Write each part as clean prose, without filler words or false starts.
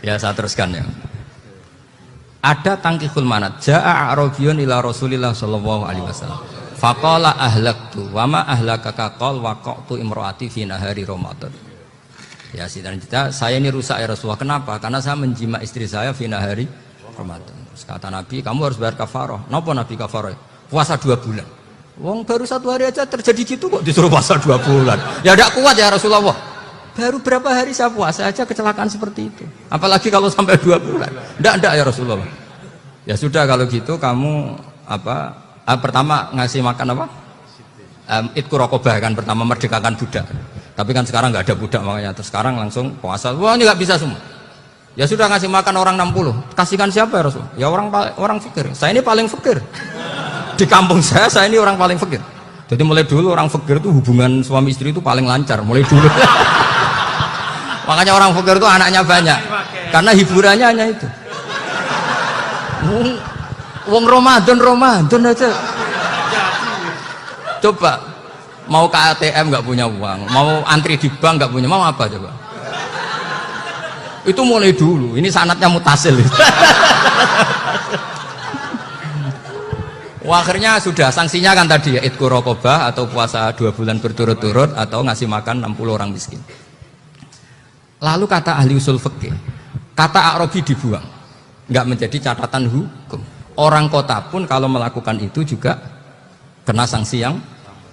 Ya saya teruskan ya. Ada tangkihul manat. Ja'a A'rabiyun ila Rasulillah sallallahu alaihi wasallam. Faqala ahlaktu wa ma ahlakaka qal waqa'tu imraati fi nahari Ramadan. Ya dan saya ini rusak ya Rasulullah. Kenapa? Karena saya menjima istri saya fi nahari Ramadan. Terus kata Nabi, kamu harus bayar kafarah. Napa Nabi kafarah? Puasa 2 bulan. Wong baru 1 hari aja terjadi gitu kok disuruh puasa 2 bulan. Ya tidak kuat ya Rasulullah. Baru berapa hari saya puasa aja kecelakaan seperti itu. Apalagi kalau sampai 2 bulan. Tidak ya Rasulullah. Ya sudah kalau gitu kamu pertama ngasih makan apa? Itqu raqabah kan, pertama merdekakan budak. Tapi kan sekarang nggak ada budak makanya. Terus sekarang langsung puasa. Wah ini nggak bisa semua. Ya sudah ngasih makan orang 60. Kasihkan siapa ya Rasul? Ya orang fakir. Saya ini paling fakir. Di kampung saya ini orang paling fakir. Jadi mulai dulu orang fakir itu hubungan suami istri itu paling lancar. Mulai dulu. Makanya orang fakir itu anaknya banyak. Karena hiburannya hanya itu. Wong Ramadan aja. Coba mau ke ATM nggak punya uang, mau antri di bank nggak punya, mau apa coba? Itu mulai dulu. Ini sanatnya mutasil. Wah, akhirnya sudah sanksinya kan tadi ya itqu raqabah atau puasa 2 bulan berturut-turut atau ngasih makan 60 orang miskin. Lalu kata ahli usul fikih, kata A'rabi dibuang, nggak menjadi catatan hukum. Orang kota pun kalau melakukan itu juga kena sanksi yang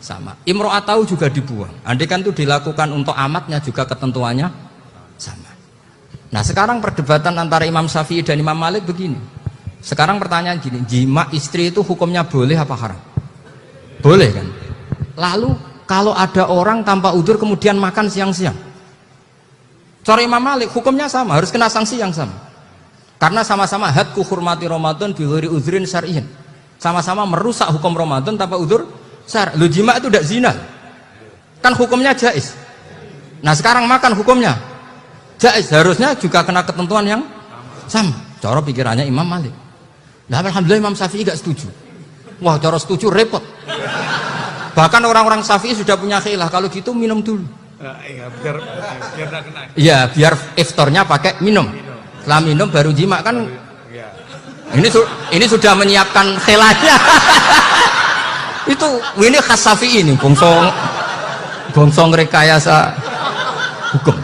sama. Imro'atau juga dibuang. Andai kan itu dilakukan untuk amatnya juga ketentuannya sama. Nah sekarang perdebatan antara Imam Syafi'i dan Imam Malik begini. Sekarang pertanyaan gini, jima istri itu hukumnya boleh apa haram? Boleh kan? Lalu kalau ada orang tanpa udzur kemudian makan siang-siang, cara Imam Malik hukumnya sama, harus kena sanksi yang sama. Karena sama-sama hadku hurmati Ramadan bi ghairi udzrin syar'iyyin. Sama-sama merusak hukum Ramadan tanpa udzur syar'. Lu jima itu tidak zina. Kan hukumnya jaiz. Nah, sekarang makan hukumnya jaiz, harusnya juga kena ketentuan yang sama. Cara pikirannya Imam Malik. Nah, alhamdulillah Imam Syafi'i gak setuju. Wah, cara setuju repot. Bahkan orang-orang Syafi'i sudah punya khilaf, kalau gitu minum dulu. Iya, biar gak kena. Iya, biar iftarnya pakai minum. Setelah minum baru jima kan. Ini sudah menyiapkan khilafnya. ini khas Syafi'i ini, bongsong rekayasa hukum.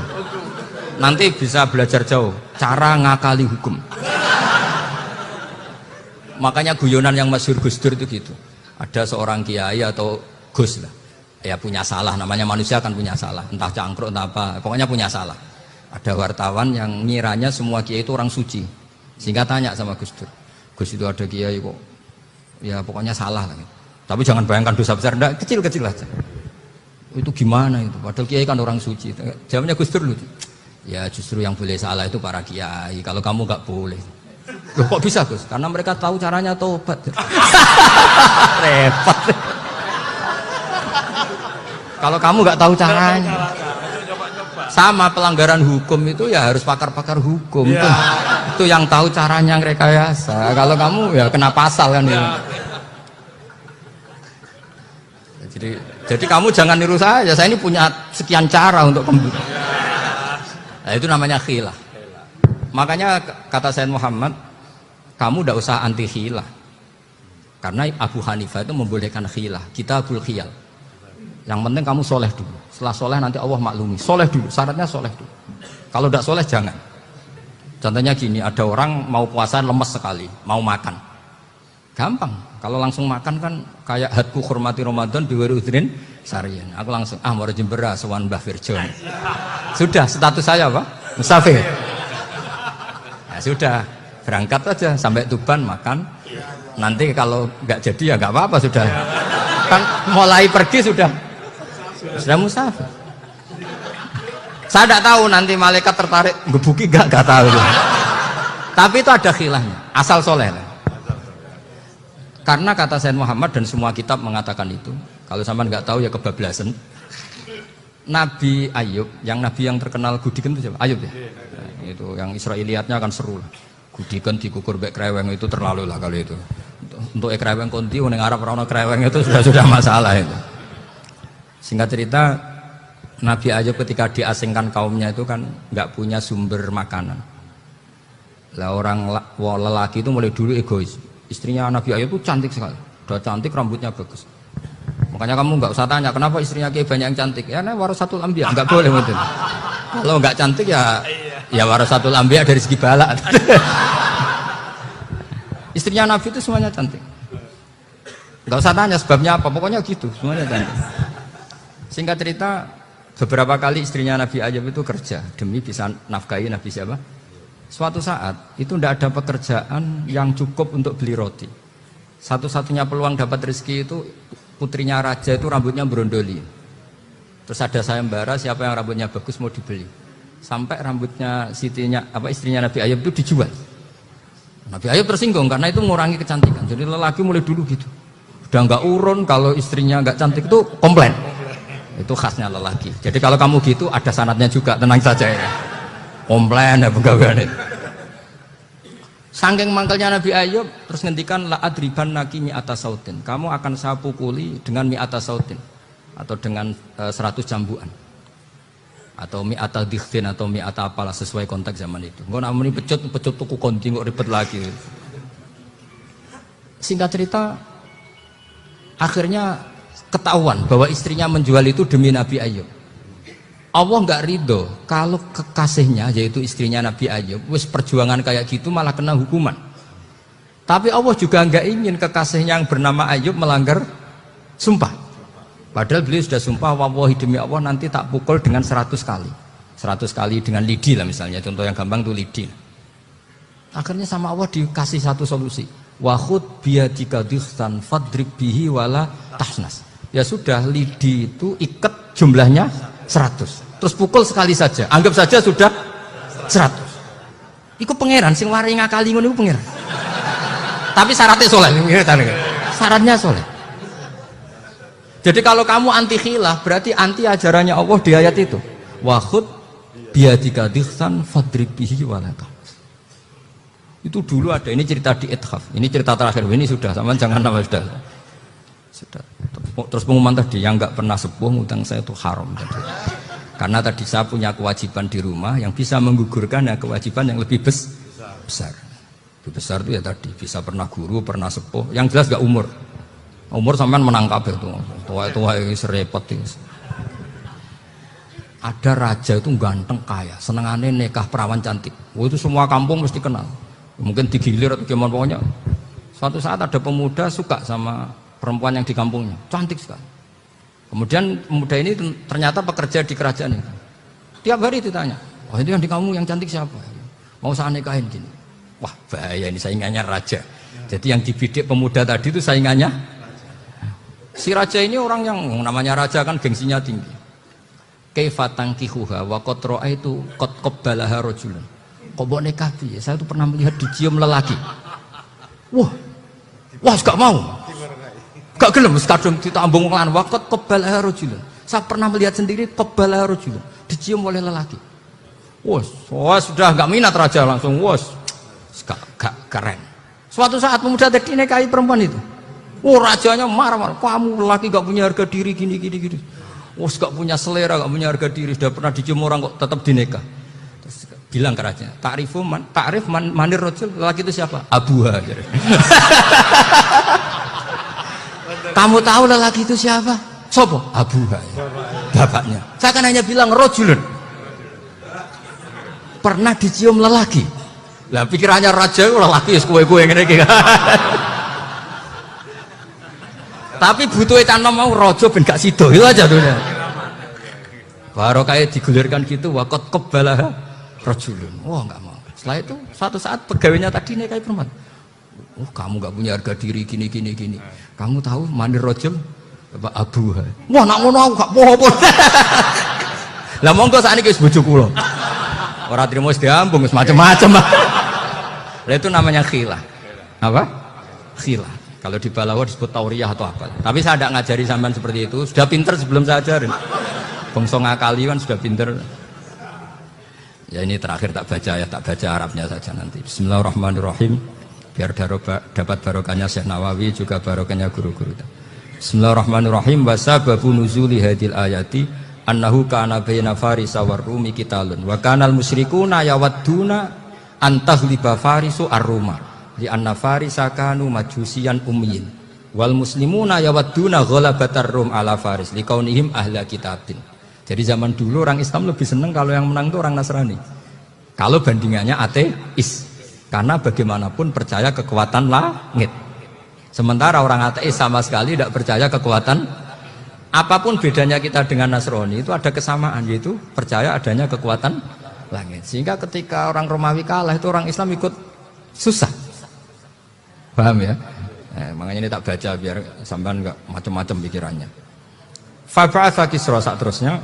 Nanti bisa belajar jauh cara ngakali hukum. Makanya guyonan yang masyhur Gus Dur itu gitu. Ada seorang kiai atau Gus lah, ya punya salah, namanya manusia kan punya salah, entah cangkruk entah apa, pokoknya punya salah. Ada wartawan yang ngiranya semua kiai itu orang suci, sehingga tanya sama Gus Dur, Gus itu ada kiai kok, ya pokoknya salah lah. Tapi jangan bayangkan dosa besar, enggak, kecil-kecil aja. Itu gimana itu? Padahal kiai kan orang suci. Jawabnya Gus Dur lucu. Ya justru yang boleh salah itu para kiai. Kalau kamu nggak boleh. Loh kok bisa Gus? Karena mereka tahu caranya tobat. Repot. Kalau kamu nggak tahu caranya. Sama pelanggaran hukum itu ya harus pakar-pakar hukum. Ya. Itu yang tahu caranya rekayasa. Kalau kamu ya kena pasal kan. Ya. Jadi kamu jangan niru saya. Saya ini punya sekian cara untuk kembali. Nah, itu namanya khilah. Makanya kata Sayyid Muhammad, kamu tidak usah anti khilah. Karena Abu Hanifah itu membolehkan khilah. Kitabul khiyal. Yang penting kamu soleh dulu. Setelah soleh nanti Allah maklumi. Soleh dulu, syaratnya soleh dulu. Kalau tidak soleh jangan. Contohnya gini, ada orang mau puasa lemes sekali, mau makan. Gampang. Kalau langsung makan kan kayak hadku hormati Ramadan biwari udrin syar'iyyin. Aku langsung mau jembera sowan Mbah Firjon. Sudah status saya apa? Musafir. Nah, sudah berangkat aja sampai Tuban makan. Nanti kalau nggak jadi ya nggak apa-apa sudah. Kan mulai pergi sudah musafir. Saya tidak tahu nanti malaikat tertarik gebuki nggak tahu. Tapi itu ada khilafnya. Asal soleh. Karena kata Sayyid Muhammad dan semua kitab mengatakan itu. Kalau sampean nggak tahu ya kebablasan. Nabi Ayub, yang nabi yang terkenal Gudiken itu siapa? Ayub ya. Nah, itu yang Israiliyatnya akan seru lah. Gudiken dikukur bek kreweng itu terlalu lah kali itu. Untuk kreweng konti ning Arab ora ono kreweng itu sudah masalah itu. Singkat cerita, Nabi Ayub ketika diasingkan kaumnya itu kan nggak punya sumber makanan. Lah orang lelaki itu mulai dulu egois. Istrinya Nabi Ayub itu cantik sekali. Udah cantik, rambutnya bagus. Makanya kamu nggak usah tanya kenapa istrinya Kiai banyak yang cantik. Ya nah warasatul anbiya, nggak boleh mungkin. Kalau nggak cantik ya warasatul anbiya dari segi balak. Istrinya Nabi itu semuanya cantik. Nggak usah tanya sebabnya apa, pokoknya gitu, semuanya cantik. Singkat cerita, beberapa kali istrinya Nabi Ayub itu kerja demi bisa nafkahi Nabi siapa? Suatu saat itu tidak ada pekerjaan yang cukup untuk beli roti. Satu-satunya peluang dapat rezeki itu putrinya raja itu rambutnya berondoli. Terus ada sayembara siapa yang rambutnya bagus mau dibeli. Sampai rambutnya istrinya Nabi Ayub itu dijual. Nabi Ayub tersinggung karena itu mengurangi kecantikan. Jadi lelaki mulai dulu gitu. Udah nggak urun kalau istrinya nggak cantik itu komplain. Itu khasnya lelaki. Jadi kalau kamu gitu ada sanadnya juga, tenang saja ya. Komplain ya pegawaian itu. Saking mangkelnya Nabi Ayub terus ngendikan la adriban naki mi'ata sautin. Kamu akan saya pukuli dengan mi'ata sautin atau dengan 100 cambukan. Atau mi'ata dikhtin atau mi'ata apalah sesuai konteks zaman itu. Engko nek muni pecut tuku konti kok ribet lagi. Singkat cerita akhirnya ketahuan bahwa istrinya menjual itu demi Nabi Ayub. Allah nggak ridho kalau kekasihnya yaitu istrinya Nabi Ayub wis perjuangan kayak gitu malah kena hukuman. Tapi Allah juga nggak ingin kekasihnya yang bernama Ayub melanggar sumpah. Padahal beliau sudah sumpah wallahi demi Allah nanti tak pukul dengan 100 kali. 100 kali dengan lidi lah misalnya, contoh yang gampang tuh lidi. Akhirnya sama Allah dikasih satu solusi. Wa khud biyadika dikhtan fadrib bihi wala tahnas. Ya sudah, lidi itu ikat jumlahnya 100. Terus pukul sekali saja. Anggap saja sudah 100. Iku pangeran sing wari ngakali ngono iku pangeran. Tapi syaratnya soleh. Syaratnya soleh. Jadi kalau kamu anti khilaf berarti anti ajarannya Allah di ayat itu. Wa khud biyadika dikhtan fadrib bihi wala tahnas. Itu dulu ada, ini cerita di Ithaf. Ini cerita terakhir. Ini sudah, sama jangan nama sudah. Terus pengumuman tadi yang nggak pernah sepuh ngutang saya itu haram tadi. Karena tadi saya punya kewajiban di rumah yang bisa menggugurkan ya kewajiban yang lebih besar. Lebih besar itu ya tadi bisa pernah guru, pernah sepuh. Yang jelas nggak umur. Umur sampean menangkap itu. Tua ini serepot itu. Ada raja itu ganteng kaya, senengannya nikah perawan cantik. Itu semua kampung mesti kenal. Mungkin digilir atau gimana pokoknya. Suatu saat ada pemuda suka sama perempuan yang di kampungnya, cantik sekali. Kemudian pemuda ini ternyata pekerja di kerajaan itu. Tiap hari ditanya, wah itu yang di kampung yang cantik siapa? Mau saya nikahin gini. Wah bahaya ini saingannya raja. Jadi yang dibidik pemuda tadi itu saingannya. Si raja ini orang yang namanya raja kan gengsinya tinggi. Kaifatang kihuha wa qad ra'aitu qad qabbalaha rajulun. Kok mbok nikah piye? Saya tuh pernah melihat dicium lelaki. Wah gak mau. Gak gelem kadung ditambung lan waqat qabbalaha rajulun. Saya pernah melihat sendiri qabbalaha rajulun, dicium oleh lelaki. Wah sudah gak minat raja langsung gak keren. Suatu saat pemuda tadi nikahi perempuan itu. Rajanya marah-marah. Kamu lelaki gak punya harga diri gini. Gak punya selera, gak punya harga diri, sudah pernah dicium orang kok tetap dinikah. Terus bilang ke raja, ta'rif manir rajul, lelaki itu siapa? Abuha. Kamu tahu lelaki itu siapa? Sopo? Abuha. Bapaknya. Saya kan hanya bilang rajulun. Pernah dicium lelaki. Lah pikirannya raja lelaki kue-kue ngene iki. Tapi butuh tanam mau rojo ben gak sido itu aja tuh. Baru kayak digulirkan gitu waqat qabbalah rajulun. Enggak mau. Setelah itu suatu saat pegawainya tadi nikahi perempuan. Kamu gak punya harga diri gini. Kamu tahu mandir rajul Bapak Abu. Wah nak ngono aku gak apa-apa. Lah monggo sakniki wis bojo kula. Ora trimo wis diambung wis macam-macam. Lah itu namanya khilah. Apa? Khilah. Kalau di Balawa disebut tauriyah atau apa. Tapi saya tidak ngajari sampean seperti itu. Sudah pinter sebelum saya ajarin. Bangsa ngakali kan sudah pinter. Ya ini terakhir tak baca Arabnya saja nanti. Bismillahirrahmanirrahim. Biar dapat barokahnya Syekh Nawawi juga barokahnya guru-guru. Bismillahirrahmanirrahim. Wa sababu nuzuli hadil ayati annahu kana baina farisa war rumi qitalun wa kanal musyrikuuna yawadduna antaghliba farisu ar-ruma li anna farisa kanu majusiyan ummiyin wal muslimuna yawadduna ghalabatar rum ala faris liqaunihim ahla kitabin. Jadi zaman dulu orang Islam lebih senang kalau yang menang itu orang Nasrani. Kalau bandingannya ateis. Karena bagaimanapun percaya kekuatan langit. Sementara orang ateis sama sekali tidak percaya kekuatan. Apapun bedanya kita dengan Nasrani itu ada kesamaan, yaitu percaya adanya kekuatan langit. Sehingga ketika orang Romawi kalah itu orang Islam ikut susah. Paham ya? Makanya ini tak baca biar sampean enggak macam-macam pikirannya. Fab'atha Kisra terusnya.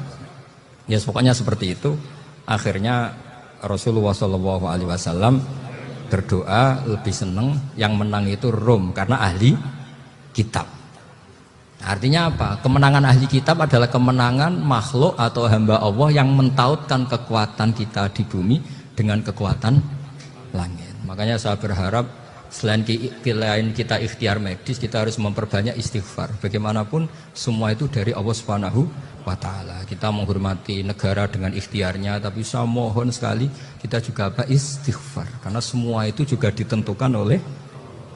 Ya pokoknya seperti itu. Akhirnya Rasulullah SAW berdoa lebih senang yang menang itu Rom karena ahli kitab. Artinya apa? Kemenangan ahli kitab adalah kemenangan makhluk atau hamba Allah yang mentautkan kekuatan kita di bumi dengan kekuatan langit. Makanya saya berharap selain kita ikhtiar medis, kita harus memperbanyak istighfar. Bagaimanapun semua itu dari Allah Subhanahu wa Ta'ala. Kita menghormati negara dengan ikhtiarnya, tapi saya mohon sekali kita juga istighfar, karena semua itu juga ditentukan oleh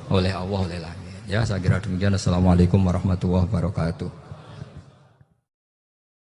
Allah, oleh langit. Ya, saya kira demikian. Assalamualaikum warahmatullahi wabarakatuh.